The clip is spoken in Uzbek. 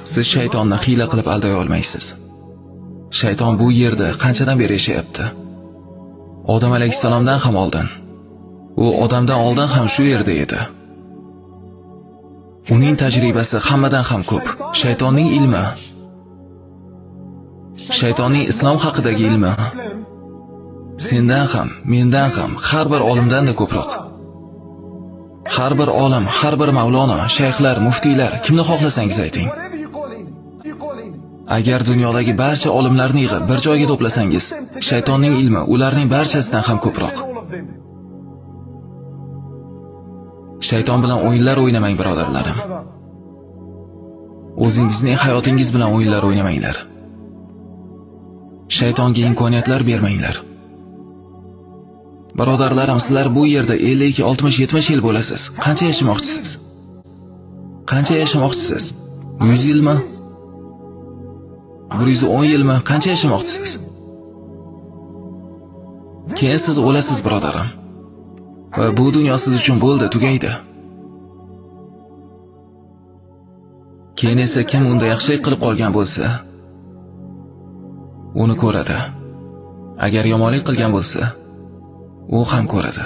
Siz shaytonni hiyla qilib alday olmaysiz. Shayton bu yerda qanchadan beri yashayapti? Odam alayhissalomdan ham oldin. U odamdan oldin ham shu yerda edi. Uning tajribasi hammadan ham ko'p. Shaytonning ilmi, shaytonning islom haqidagi ilmi sendan ham, mendan ham, har bir olimdan-da ko'proq. Har bir olim, har bir mavlono, shayxlar, muftiylar, kimni xohlasangiz ayting. Agar dunyodagi barcha olimlarni yig'ib bir joyga to'plasangiz, shaytonning ilmi ularning barchasidan ham ko'proq. Shayton bilan o'yinlar o'ynamang, birodarlarim. O'zingizning hayotingiz bilan o'yinlar o'ynamanglar. Shaytonga imkoniyatlar bermanglar. Birodarlarim, sizlar bu yerda 50, 60, 70 yil bo'lasiz. Qancha yashamoqchisiz? Qancha yashamoqchisiz? 100 yilmi? 110 yilmi? Qancha yashamoqchisiz? Keyin siz o'lasiz, birodarim. Va bu dunyo siz uchun bo'ldi, tugaydi. Keyin esa kim unda yaxshilik qilib qolgan bo'lsa, uni ko'radi. Agar yomonlik qilgan bo'lsa, u ham ko'radi.